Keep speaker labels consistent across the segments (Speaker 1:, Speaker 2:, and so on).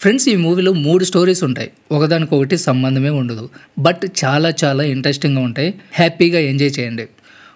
Speaker 1: Friends, ఈ మూవీలో 3 stories ఉంటాయి. ఒకదానికొకటి సంబంధమే ఉండదు. బట్ చాలా చాలా ఇంట్రెస్టింగ్‌గా ఉంటాయి. హ్యాపీగా ఎంజాయ్ చేయండి.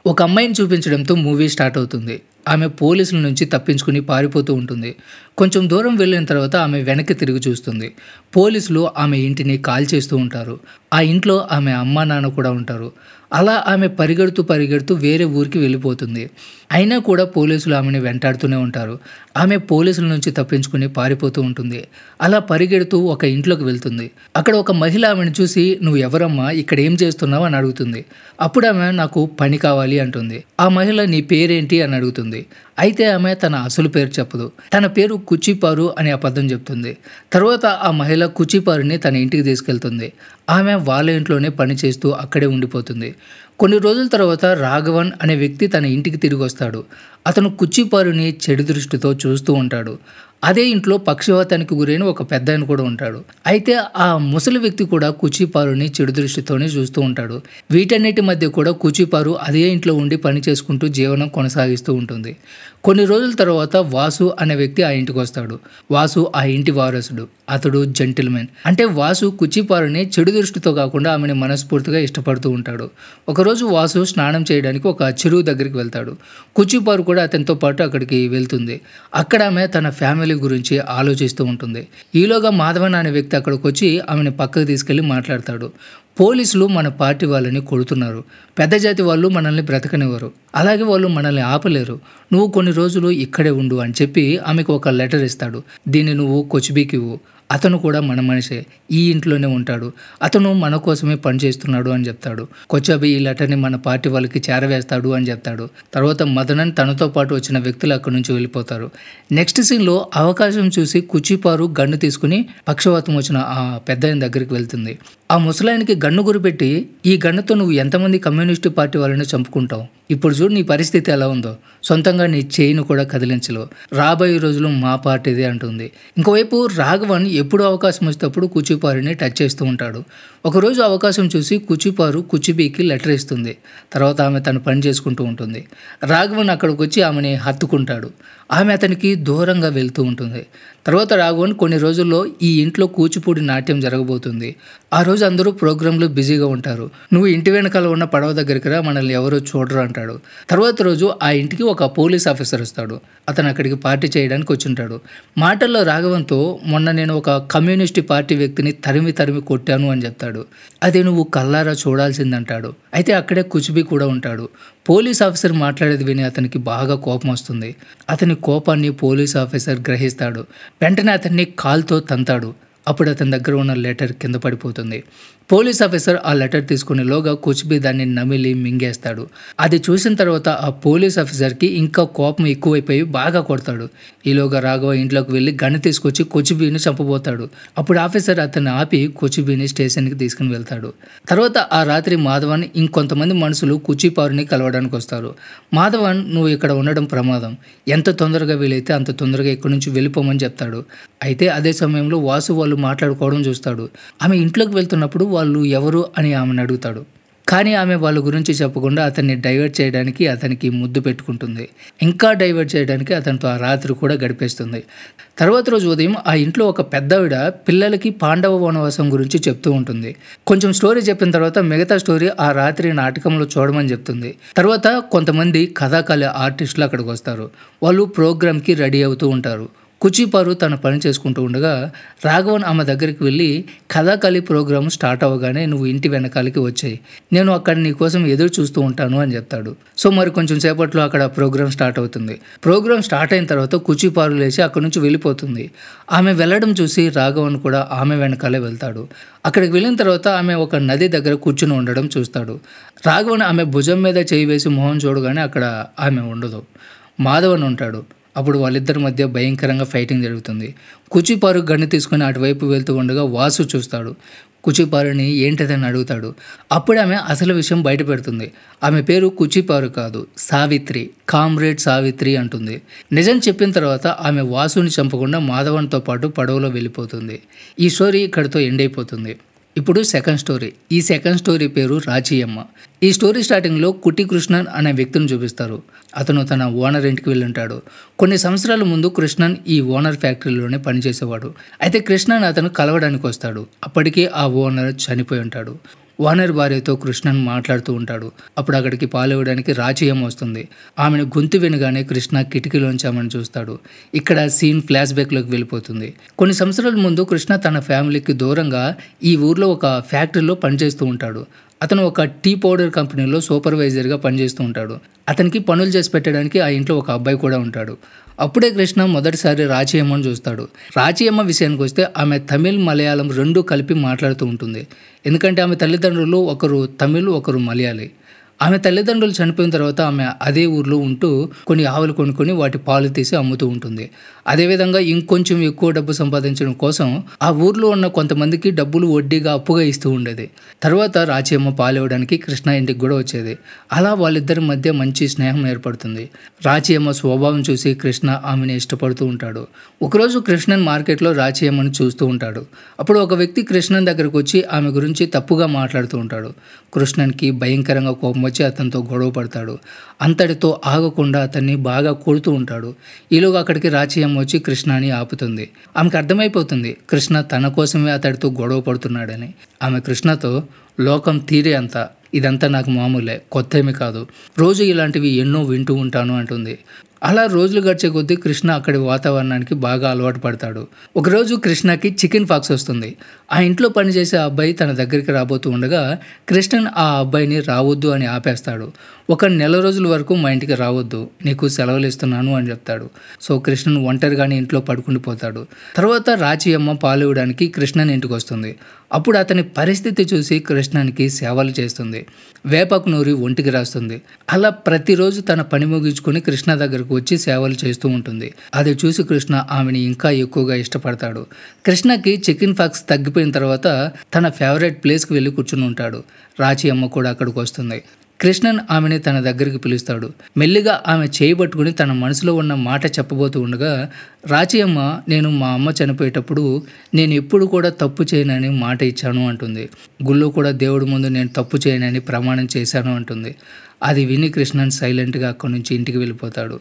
Speaker 1: ఒక అమ్మాయిని చూపించడంతో మూవీ స్టార్ట్ అవుతుంది. ఆమె పోలీసుల నుంచి తప్పించుకుని పారిపోతూ ఉంటుంది. కొంచెం దూరం వెళ్ళిన తర్వాత ఆమె వెనక్కి తిరిగి చూస్తుంది. పోలీసులు ఆమె ఇంటిని కాల్చేస్తూ ఉంటారు. ఆ ఇంట్లో ఆమె అమ్మా నాన్న కూడా ఉంటారు. అలా ఆమె పరిగెడుతూ వేరే ఊరికి వెళ్ళిపోతుంది. అయినా కూడా పోలీసులు ఆమెను వెంటాడుతూనే ఉంటారు. ఆమె పోలీసుల నుంచి తప్పించుకుని పారిపోతూ ఉంటుంది. అలా పరిగెడుతూ ఒక ఇంట్లోకి వెళ్తుంది. అక్కడ ఒక మహిళ ఆమెను చూసి, "నువ్వు ఎవరమ్మా? ఇక్కడ ఏం చేస్తున్నావు?" అని అడుగుతుంది. అప్పుడు ఆమె, "నాకు పని కావాలి" అంటుంది. ఆ మహిళ, "నీ పేరేంటి?" అని అడుగుతుంది. అయితే ఆమె తన అసలు పేరు చెప్పదు. తన పేరు కుచిపారు అనే అబద్ధం చెప్తుంది. తర్వాత ఆ మహిళ కుచిపారుని తన ఇంటికి తీసుకెళ్తుంది. ఆమె వాళ్ళ ఇంట్లోనే పని చేస్తూ అక్కడే ఉండిపోతుంది. కొన్ని రోజుల తర్వాత రాఘవన్ అనే వ్యక్తి తన ఇంటికి తిరిగి వస్తాడు. అతను కుచిపారుని చెడు దృష్టితో చూస్తూ ఉంటాడు. అదే ఇంట్లో పక్షవాతానికి గురైన ఒక పెద్దాయన కూడా ఉంటాడు. అయితే ఆ ముసలి వ్యక్తి కూడా కుచిపారుని చెడు దృష్టితోనే చూస్తూ ఉంటాడు. వీటన్నిటి మధ్య కూడా కుచిపారు అదే ఇంట్లో ఉండి పని చేసుకుంటూ జీవనం కొనసాగిస్తూ ఉంటుంది. కొన్ని రోజుల తర్వాత వాసు అనే వ్యక్తి ఆ ఇంటికి వస్తాడు. వాసు ఆ ఇంటి వారసుడు. అతడు జెంటిల్మెన్. అంటే వాసు కుచిపారుని చెడు దృష్టితో కాకుండా ఆమెను మనస్ఫూర్తిగా ఇష్టపడుతూ ఉంటాడు. ఒకరోజు వాసు స్నానం చేయడానికి ఒక చెరువు దగ్గరికి వెళ్తాడు. కుచిపారు కూడా అతనితో పాటు అక్కడికి వెళ్తుంది. అక్కడ ఆమె తన ఫ్యామిలీ గురించి ఆలోచిస్తూ ఉంటుంది. ఈలోగా మాధవన్ అనే వ్యక్తి అక్కడికి వచ్చి ఆమెను పక్కకు తీసుకెళ్లి మాట్లాడతాడు. "పోలీసులు మన పార్టీ వాళ్ళని కొడుతున్నారు. పెద్ద జాతి వాళ్ళు మనల్ని బ్రతకనివ్వరు. అలాగే వాళ్ళు మనల్ని ఆపలేరు. నువ్వు కొన్ని రోజులు ఇక్కడే ఉండు" అని చెప్పి ఆమెకు ఒక లెటర్ ఇస్తాడు. "దీన్ని నువ్వు కొచ్బీకి ఇవ్వు. అతను కూడా మన మనిషే. ఈ ఇంట్లోనే ఉంటాడు. అతను మన కోసమే పనిచేస్తున్నాడు" అని చెప్తాడు. కొచ్చాబి ఈ లెటర్ని మన పార్టీ వాళ్ళకి చేరవేస్తాడు అని చెప్తాడు. తర్వాత మదనన్ తనతో పాటు వచ్చిన వ్యక్తులు అక్కడి నుంచి వెళ్ళిపోతారు. నెక్స్ట్ సీన్లో అవకాశం చూసి కుచిపారు గన్ను తీసుకుని పక్షవాతం వచ్చిన ఆ పెద్దాయన దగ్గరికి వెళ్తుంది. ఆ ముసలాయనికి గన్ను గురిపెట్టి, "ఈ గన్నుతో నువ్వు ఎంతమంది కమ్యూనిస్టు పార్టీ వాళ్ళని చంపుకుంటావు? ఇప్పుడు చూడు నీ పరిస్థితి ఎలా ఉందో. సొంతంగా నీ చేయిని కూడా కదిలించలేవు. రాబోయే రోజులు మా పార్టీదే" అంటుంది. ఇంకోవైపు రాఘవన్ ఎప్పుడు అవకాశం వచ్చేటప్పుడు కుచిపారుని టచ్ చేస్తూ ఉంటాడు. ఒకరోజు అవకాశం చూసి కుచిపారు కుచిబీకి లెటర్ ఇస్తుంది. తర్వాత ఆమె తన పని చేసుకుంటూ ఉంటుంది. రాఘవన్ అక్కడికి వచ్చి ఆమెని హత్తుకుంటాడు. ఆమె అతనికి దూరంగా వెళ్తూ ఉంటుంది. తర్వాత రాఘవన్, "కొన్ని రోజుల్లో ఈ ఇంట్లో కూచిపూడి నాట్యం జరగబోతుంది. ఆ రోజు అందరూ ప్రోగ్రాంలో బిజీగా ఉంటారు. నువ్వు ఇంటి వెనకాల ఉన్న పడవ దగ్గరికి రా, మనల్ని ఎవరో చూడరు" అంటాడు. తర్వాత రోజు ఆ ఇంటికి ఒక పోలీస్ ఆఫీసర్ వస్తాడు. అతను అక్కడికి పార్టీ చేయడానికి వచ్చుంటాడు. మాటల్లో రాఘవన్తో, "మొన్న నేను ఒక కమ్యూనిస్ట్ పార్టీ వ్యక్తిని తరిమి కొట్టాను" అని చెప్తాడు. "అదే నువ్వు కల్లారా చూడాల్సిందంటాడు." అయితే అక్కడే కుచిబీ కూడా ఉంటాడు. పోలీస్ ఆఫీసర్ మాట్లాడేది విని అతనికి బాగా కోపం వస్తుంది. అతని కోపాన్ని పోలీస్ ఆఫీసర్ గ్రహిస్తాడు. వెంటనే అతన్ని కాల్తో తంతాడు. అప్పుడు అతని దగ్గర ఉన్న లెటర్ కింద పడిపోతుంది. పోలీస్ ఆఫీసర్ ఆ లెటర్ తీసుకునేలోగా కుచిబీ దాన్ని నమిలి మింగేస్తాడు. అది చూసిన తర్వాత ఆ పోలీస్ ఆఫీసర్కి ఇంకా కోపం ఎక్కువైపోయి బాగా కొడతాడు. ఈలోగా రాఘవ ఇంట్లోకి వెళ్ళి గన్ను తీసుకొచ్చి కుచిబీని చంపబోతాడు. అప్పుడు ఆఫీసర్ అతన్ని ఆపి కుచిబీని స్టేషన్కి తీసుకుని వెళ్తాడు. తర్వాత ఆ రాత్రి మాధవన్ ఇంకొంతమంది మనుషులు కుచిపారుని కలవడానికి వస్తారు. మాధవన్, "నువ్వు ఇక్కడ ఉండడం ప్రమాదం. ఎంత తొందరగా వీలైతే అంత తొందరగా ఇక్కడి నుంచి వెళ్ళిపోమని చెప్తాడు. అయితే అదే సమయంలో వాసు వాళ్ళు మాట్లాడుకోవడం చూస్తాడు. ఆమె ఇంట్లోకి వెళ్తున్నప్పుడు వాళ్ళు ఎవరు అని ఆమెను అడుగుతాడు. కానీ ఆమె వాళ్ళ గురించి చెప్పకుండా అతన్ని డైవర్ట్ చేయడానికి అతనికి ముద్దు పెట్టుకుంటుంది. ఇంకా డైవర్ట్ చేయడానికి అతనితో ఆ రాత్రి కూడా గడిపేస్తుంది. తర్వాత రోజు ఉదయం ఆ ఇంట్లో ఒక పెద్దవిడ పిల్లలకి పాండవ వనవాసం గురించి చెప్తూ ఉంటుంది. కొంచెం స్టోరీ చెప్పిన తర్వాత మిగతా స్టోరీ ఆ రాత్రి నాటకంలో చూడమని చెప్తుంది. తర్వాత కొంతమంది కథాకళ ఆర్టిస్టులు అక్కడికి వస్తారు. వాళ్ళు ప్రోగ్రామ్కి రెడీ అవుతూ ఉంటారు. కుచిపారు తన పని చేసుకుంటూ ఉండగా రాఘవన్ ఆమె దగ్గరికి వెళ్ళి, "కథాకళి ప్రోగ్రామ్ స్టార్ట్ అవ్వగానే నువ్వు ఇంటి వెనకాలకి వచ్చాయి. నేను అక్కడ నీ కోసం ఎదురు చూస్తూ ఉంటాను" అని చెప్తాడు. సో మరి కొంచెం సేపట్లో అక్కడ ప్రోగ్రామ్ స్టార్ట్ అవుతుంది. ప్రోగ్రామ్ స్టార్ట్ అయిన తర్వాత కుచిపారు లేచి అక్కడి నుంచి వెళ్ళిపోతుంది. ఆమె వెళ్ళడం చూసి రాఘవన్ కూడా ఆమె వెనకాలే వెళ్తాడు. అక్కడికి వెళ్ళిన తర్వాత ఆమె ఒక నది దగ్గర కూర్చుని ఉండడం చూస్తాడు. రాఘవన్ ఆమె భుజం మీద చేయి వేసి మొహం చూడగానే అక్కడ ఆమె ఉండదు. మాధవన్ ఉంటాడు. అప్పుడు వాళ్ళిద్దరి మధ్య భయంకరంగా ఫైటింగ్ జరుగుతుంది. కుచిపారు గన్ను తీసుకుని అటువైపు వెళ్తూ ఉండగా వాసు చూస్తాడు. కుచిపారుని ఏంటిదని అడుగుతాడు. అప్పుడు ఆమె అసలు విషయం బయట పెడుతుంది. ఆమె పేరు కుచిపారు కాదు, సావిత్రి, కామ్రేడ్ సావిత్రి అంటుంది. నిజం చెప్పిన తర్వాత ఆమె వాసుని చంపకుండా మాధవన్తో పాటు పడవలో వెళ్ళిపోతుంది. ఈ స్టోరీ ఇక్కడితో ఎండ్ అయిపోతుంది. ఇప్పుడు సెకండ్ స్టోరీ. ఈ సెకండ్ స్టోరీ పేరు రాచీయమ్మ. ఈ స్టోరీ స్టార్టింగ్లో కుట్టి కృష్ణన్ అనే వ్యక్తిని చూపిస్తారు. అతను తన ఓనర్ ఇంటికి వెళ్ళి ఉంటాడు. కొన్ని సంవత్సరాల ముందు కృష్ణన్ ఈ ఓనర్ ఫ్యాక్టరీలోనే పనిచేసేవాడు. అయితే కృష్ణన్ అతను కలవడానికి వస్తాడు. అప్పటికే ఆ ఓనర్ చనిపోయి ఉంటాడు. ఓనర్ భార్యతో కృష్ణన్ మాట్లాడుతూ ఉంటాడు. అప్పుడు అక్కడికి పాలివ్వడానికి రాచీయమ్మ వస్తుంది. ఆమెను గొంతు వినగానే కృష్ణ కిటికీలోంచి ఆమెను చూస్తాడు. ఇక్కడ సీన్ ఫ్లాష్ బ్యాక్లోకి వెళ్ళిపోతుంది. కొన్ని సంవత్సరాల ముందు కృష్ణ తన ఫ్యామిలీకి దూరంగా ఈ ఊర్లో ఒక ఫ్యాక్టరీలో పనిచేస్తూ ఉంటాడు. అతను ఒక టీ పౌడర్ కంపెనీలో సూపర్వైజర్గా పనిచేస్తూ ఉంటాడు. అతనికి పనులు చేసి పెట్టడానికి ఆ ఇంట్లో ఒక అబ్బాయి కూడా ఉంటాడు. అప్పుడే కృష్ణ మొదటిసారి రాచీయమ్మను చూస్తాడు. రాచీయమ్మ విషయానికి వస్తే ఆమె తమిళ్, మలయాళం రెండూ కలిపి మాట్లాడుతూ ఉంటుంది. ఎందుకంటే ఆమె తల్లిదండ్రులు ఒకరు తమిళ్, ఒకరు మలయాళీ. ఆమె తల్లిదండ్రులు చనిపోయిన తర్వాత ఆమె అదే ఊర్లో ఉంటూ కొన్ని ఆవులు కొనుక్కొని వాటి పాలు తీసి అమ్ముతూ ఉంటుంది. అదేవిధంగా ఇంకొంచెం ఎక్కువ డబ్బు సంపాదించడం కోసం ఆ ఊర్లో ఉన్న కొంతమందికి డబ్బులు వడ్డీగా అప్పుగా ఇస్తూ ఉండేది. తర్వాత రాచీయమ్మ పాలు ఇవ్వడానికి కృష్ణ ఇంటికి కూడా వచ్చేది. అలా వాళ్ళిద్దరి మధ్య మంచి స్నేహం ఏర్పడుతుంది. రాచీయమ్మ స్వభావం చూసి కృష్ణ ఆమెను ఇష్టపడుతూ ఉంటాడు. ఒకరోజు కృష్ణన్ మార్కెట్లో రాచీయమ్మను చూస్తూ ఉంటాడు. అప్పుడు ఒక వ్యక్తి కృష్ణన్ దగ్గరకు వచ్చి ఆమె గురించి తప్పుగా మాట్లాడుతూ ఉంటాడు. కృష్ణన్కి భయంకరంగా కోపం వచ్చి అతనితో గొడవ పడతాడు. అంతటితో ఆగకుండా అతన్ని బాగా కొడుతూ ఉంటాడు. ఈలోగా అక్కడికి రాచీయమ్మ వచ్చి కృష్ణని ఆపుతుంది. ఆమెకు అర్థమైపోతుంది కృష్ణ తన కోసమే అతడితో గొడవ పడుతున్నాడని. ఆమె కృష్ణతో, లోకం తీరే అంతా, ఇదంతా నాకు మామూలే, కొత్త ఏమీ కాదు, రోజు ఇలాంటివి ఎన్నో వింటూ ఉంటాను అంటుంది. అలా రోజులు గడిచే కొద్దీ కృష్ణ అక్కడి వాతావరణానికి బాగా అలవాటు పడతాడు. ఒకరోజు కృష్ణకి చికెన్ పాక్స్ వస్తుంది. ఆ ఇంట్లో పనిచేసే అబ్బాయి తన దగ్గరికి రాబోతూ ఉండగా కృష్ణన్ ఆ అబ్బాయిని రావద్దు అని ఆపేస్తాడు. ఒక నెల రోజుల వరకు మా ఇంటికి రావద్దు, నీకు సెలవులు ఇస్తున్నాను అని చెప్తాడు. సో కృష్ణన్ ఒంటరిగానే ఇంట్లో పడుకుండిపోతాడు. తర్వాత రాచీయమ్మ పాలు ఇవ్వడానికి కృష్ణన్ ఇంటికి వస్తుంది. అప్పుడు అతని పరిస్థితి చూసి కృష్ణన్కి సేవలు చేస్తుంది. వేపాకు నూరి ఒంటికి రాస్తుంది. అలా ప్రతిరోజు తన పని ముగించుకొని కృష్ణ దగ్గరకు వచ్చి సేవలు చేస్తూ ఉంటుంది. అది చూసి కృష్ణ ఆమెని ఇంకా ఎక్కువగా ఇష్టపడతాడు. కృష్ణకి చికెన్ పాక్స్ తగ్గిపోయిన తర్వాత తన ఫేవరెట్ ప్లేస్కి వెళ్ళి కూర్చుని ఉంటాడు. రాచీయమ్మ కూడా అక్కడికి వస్తుంది. కృష్ణన్ ఆమెని తన దగ్గరికి పిలుస్తాడు. మెల్లిగా ఆమె చేయబట్టుకుని తన మనసులో ఉన్న మాట చెప్పబోతూ ఉండగా రాచీయమ్మ, నేను మా అమ్మ చనిపోయేటప్పుడు నేను ఎప్పుడు కూడా తప్పు చేయనని మాట ఇచ్చాను అంటుంది. గుళ్ళో కూడా దేవుడి ముందు నేను తప్పు చేయనని ప్రమాణం చేశాను అంటుంది. అది విని కృష్ణన్ సైలెంట్గా అక్కడి నుంచి ఇంటికి వెళ్ళిపోతాడు.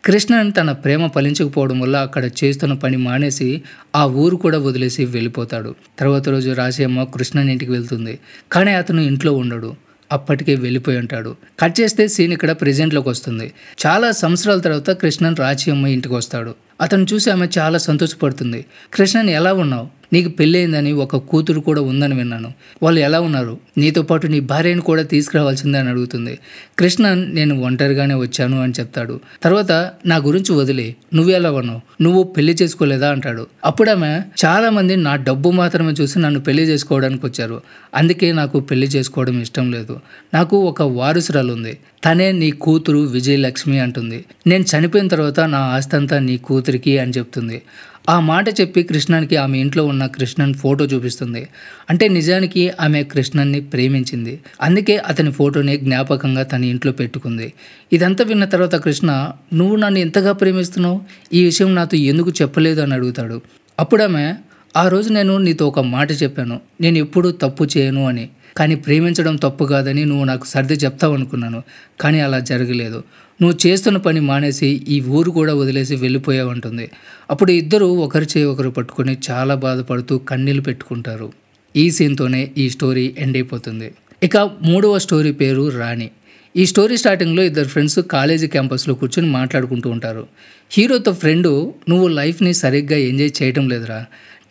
Speaker 1: కృష్ణన్ తన ప్రేమ ఫలించకపోవడం వల్ల అక్కడ చేస్తున్న పని మానేసి ఆ ఊరు కూడా వదిలేసి వెళ్ళిపోతాడు. తర్వాత రోజు రాచీయమ్మ కృష్ణన్ ఇంటికి వెళ్తుంది. కానీ అతను ఇంట్లో ఉండడు. అప్పటికే వెళ్ళిపోయి ఉంటాడు. కట్ చేస్తే సీన్ ఇక్కడ ప్రెజెంట్లోకి వస్తుంది. చాలా సంవత్సరాల తర్వాత కృష్ణన్ రాచీయమ్మ ఇంటికి వస్తాడు. అతను చూసి ఆమె చాలా సంతోషపడుతుంది. కృష్ణన్, ఎలా ఉన్నావు? నీకు పెళ్ళయిందని, ఒక కూతురు కూడా ఉందని విన్నాను. వాళ్ళు ఎలా ఉన్నారు? నీతో పాటు నీ భార్యను కూడా తీసుకురావాల్సిందే అని అడుగుతుంది. కృష్ణన్, నేను ఒంటరిగానే వచ్చాను అని చెప్తాడు. తర్వాత, నా గురించి వదిలే, నువ్వు ఎలా ఉన్నావు? నువ్వు పెళ్లి చేసుకోలేదా అంటాడు. అప్పుడు ఆమె, చాలా మంది నా డబ్బు మాత్రమే చూసి నన్ను పెళ్లి చేసుకోవడానికి వచ్చారు. అందుకే నాకు పెళ్లి చేసుకోవడం ఇష్టం లేదు. నాకు ఒక వారసురాలు ఉంది. తనే నీ కూతురు విజయలక్ష్మి అంటుంది. నేను చనిపోయిన తర్వాత నా ఆస్తి అంతా నీ కూతురికి అని చెప్తుంది. ఆ మాట చెప్పి కృష్ణన్కి ఆమె ఇంట్లో ఉన్న కృష్ణన్ ఫోటో చూపిస్తుంది. అంటే నిజానికి ఆమె కృష్ణన్ని ప్రేమించింది. అందుకే అతని ఫోటోని జ్ఞాపకంగా తన ఇంట్లో పెట్టుకుంది. ఇదంతా విన్న తర్వాత కృష్ణ, నువ్వు నన్ను ఎంతగా ప్రేమిస్తున్నావు, ఈ విషయం నాతో ఎందుకు చెప్పలేదు అని అడుగుతాడు. అప్పుడు ఆమె, ఆ రోజు నేను నీతో ఒక మాట చెప్పాను, నేను ఎప్పుడూ తప్పు చేయను అని. కానీ ప్రేమించడం తప్పు కాదని నువ్వు నాకు సర్ది చెప్తావు అనుకున్నాను. కానీ అలా జరగలేదు. నువ్వు చేస్తున్న పని మానేసి ఈ ఊరు కూడా వదిలేసి వెళ్ళిపోయావంటుంది. అప్పుడు ఇద్దరు ఒకరి చేయి ఒకరు పట్టుకొని చాలా బాధపడుతూ కన్నీళ్ళు పెట్టుకుంటారు. ఈ సీన్తోనే ఈ స్టోరీ ఎండ్ అయిపోతుంది. ఇక మూడవ స్టోరీ పేరు రాణి. ఈ స్టోరీ స్టార్టింగ్లో ఇద్దరు ఫ్రెండ్స్ కాలేజీ క్యాంపస్లో కూర్చొని మాట్లాడుకుంటూ ఉంటారు. హీరోతో ఫ్రెండు, నువ్వు లైఫ్ని సరిగ్గా ఎంజాయ్ చేయటం లేదురా,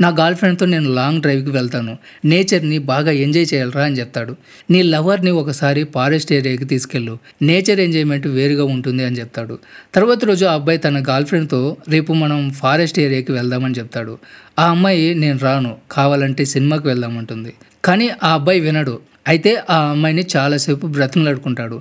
Speaker 1: నా గర్ల్ ఫ్రెండ్తో నేను లాంగ్ డ్రైవ్కి వెళ్తాను, నేచర్ని బాగా ఎంజాయ్ చేయాలరా అని చెప్తాడు. నీ లవర్ని ఒకసారి ఫారెస్ట్ ఏరియాకి తీసుకెళ్ళు, నేచర్ ఎంజాయ్మెంట్ వేరుగా ఉంటుంది అని చెప్తాడు. తర్వాత రోజు ఆ అబ్బాయి తన గర్ల్ ఫ్రెండ్తో, రేపు మనం ఫారెస్ట్ ఏరియాకి వెళ్దామని చెప్తాడు. ఆ అమ్మాయి, నేను రాను, కావాలంటే సినిమాకి వెళ్దామంటుంది. కానీ ఆ అబ్బాయి వినడు. అయితే ఆ అమ్మాయిని చాలాసేపు బ్రతిమలాడుకుంటాడు.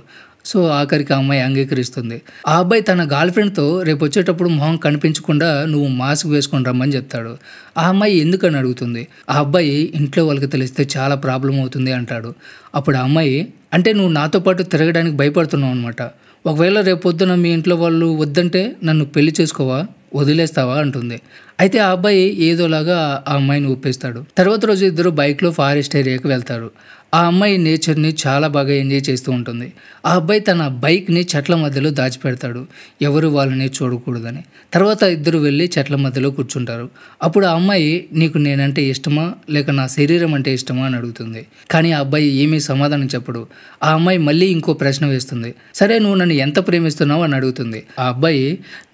Speaker 1: సో ఆఖరికి ఆ అమ్మాయి అంగీకరిస్తుంది. ఆ అబ్బాయి తన గర్ల్ ఫ్రెండ్తో రేపు వచ్చేటప్పుడు మొహం కనిపించకుండా నువ్వు మాస్క్ వేసుకొని రమ్మని చెప్తాడు. ఆ అమ్మాయి ఎందుకని అడుగుతుంది. ఆ అబ్బాయి, ఇంట్లో వాళ్ళకి తెలిస్తే చాలా ప్రాబ్లం అవుతుంది అంటాడు. అప్పుడు ఆ అమ్మాయి, అంటే నువ్వు నాతో పాటు తిరగడానికి భయపడుతున్నావు అనమాట. ఒకవేళ రేపు పొద్దున మీ ఇంట్లో వాళ్ళు వద్దంటే నన్ను పెళ్లి చేసుకోవా? వదిలేస్తావా అంటుంది. అయితే ఆ అబ్బాయి ఏదోలాగా ఆ అమ్మాయిని ఒప్పిస్తాడు. తర్వాత రోజు ఇద్దరు బైక్లో ఫారెస్ట్ ఏరియాకి వెళ్తారు. ఆ అమ్మాయి నేచర్ని చాలా బాగా ఎంజాయ్ చేస్తూ ఉంటుంది. ఆ అబ్బాయి తన బైక్ని చెట్ల మధ్యలో దాచిపెడతాడు, ఎవరు వాళ్ళని చూడకూడదని. తర్వాత ఇద్దరు వెళ్ళి చెట్ల మధ్యలో కూర్చుంటారు. అప్పుడు ఆ అమ్మాయి నీకు నేనంటే ఇష్టమా లేక నా శరీరం అంటే ఇష్టమా అని అడుగుతుంది. కానీ ఆ అబ్బాయి ఏమీ సమాధానం చెప్పడు. ఆ అమ్మాయి మళ్ళీ ఇంకో ప్రశ్న వేస్తుంది. సరే నువ్వు నన్ను ఎంత ప్రేమిస్తున్నావు అని అడుగుతుంది. ఆ అబ్బాయి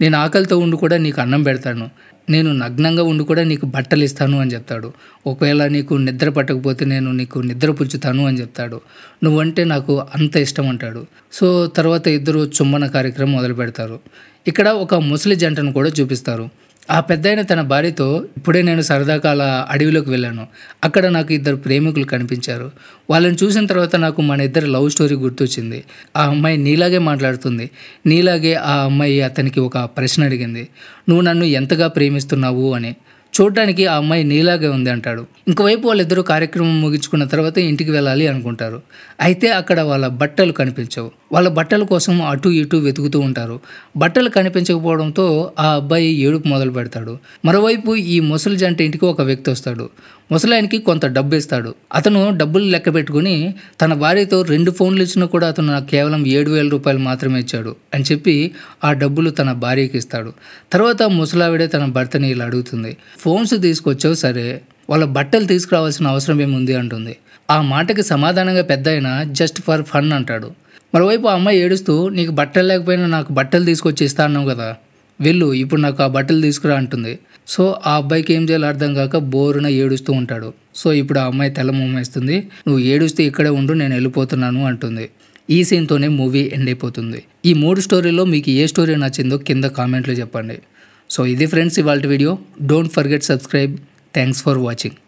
Speaker 1: నేను ఆకలితో ఉండి కూడా నీకు అన్నం పెడతాను, నేను నగ్నంగా ఉండి కూడా నీకు బట్టలు ఇస్తాను అని చెప్తాడు. ఒకవేళ నీకు నిద్ర పట్టకపోతే నేను నీకు నిద్ర పుచ్చుతాను అని చెప్తాడు. నువ్వంటే నాకు అంత ఇష్టం అంటాడు. సో తర్వాత ఇద్దరు చుంబన కార్యక్రమం మొదలు పెడతారు. ఇక్కడ ఒక ముసలి జంటను కూడా చూపిస్తారు. ఆ పెద్దాయన తన భార్యతో ఇప్పుడే నేను సరదాగా అలా అడవిలోకి వెళ్ళాను, అక్కడ నాకు ఇద్దరు ప్రేమికులు కనిపించారు, వాళ్ళని చూసిన తర్వాత నాకు మన ఇద్దరు లవ్ స్టోరీ గుర్తొచ్చింది. ఆ అమ్మాయి నీలాగే మాట్లాడుతుంది, నీలాగే ఆ అమ్మాయి అతనికి ఒక ప్రశ్న అడిగింది, నువ్వు నన్ను ఎంతగా ప్రేమిస్తున్నావు అని. చూడడానికి ఆ అమ్మాయి నీలాగే ఉంది అంటాడు. ఇంకోవైపు వాళ్ళిద్దరూ కార్యక్రమం ముగించుకున్న తర్వాత ఇంటికి వెళ్ళాలి అనుకుంటారు. అయితే అక్కడ వాళ్ళ బట్టలు కనిపించవు. వాళ్ళ బట్టల కోసం అటు ఇటు వెతుకుతూ ఉంటారు. బట్టలు కనిపించకపోవడంతో ఆ అబ్బాయి ఏడుపు మొదలు పెడతాడు. మరోవైపు ఈ ముసలి జంట ఇంటికి ఒక వ్యక్తి వస్తాడు. ముసలాయనికి కొంత డబ్బు ఇస్తాడు. అతను డబ్బులు లెక్క పెట్టుకుని తన భార్యతో 2 ఫోన్లు ఇచ్చినా కూడా అతను నాకు కేవలం 7,000 రూపాయలు మాత్రమే ఇచ్చాడు అని చెప్పి ఆ డబ్బులు తన భార్యకి ఇస్తాడు. తర్వాత ముసలావిడే తన భర్తని ఇలా అడుగుతుంది, ఫోన్స్ తీసుకొచ్చావు సరే, వాళ్ళ బట్టలు తీసుకురావాల్సిన అవసరం ఏముంది అంటుంది. ఆ మాటకి సమాధానంగా పెద్దాయన జస్ట్ ఫర్ ఫన్ అంటాడు. మరోవైపు ఆ అమ్మాయి ఏడుస్తూ నీకు బట్టలు లేకపోయినా నాకు బట్టలు తీసుకొచ్చి ఇస్తా అన్నావు కదా, వెళ్ళు ఇప్పుడు నాకు ఆ బట్టలు తీసుకురా అంటుంది. సో ఆ అబ్బాయికి ఏం చేయాలో అర్థం కాక బోరున ఏడుస్తూ ఉంటాడు. సో ఇప్పుడు ఆ అమ్మాయి తెల్ల మొహమేస్తుంది, నువ్వు ఏడుస్తూ ఇక్కడే ఉండు నేను వెళ్ళిపోతున్నాను అంటుంది. ఈ సీన్తోనే మూవీ ఎండ్ అయిపోతుంది. ఈ 3 స్టోరీలో మీకు ఏ స్టోరీ నచ్చిందో కింద కామెంట్లో చెప్పండి. సో ఇది ఫ్రెండ్స్ ఇవాళ video. Don't forget subscribe. Thanks for watching.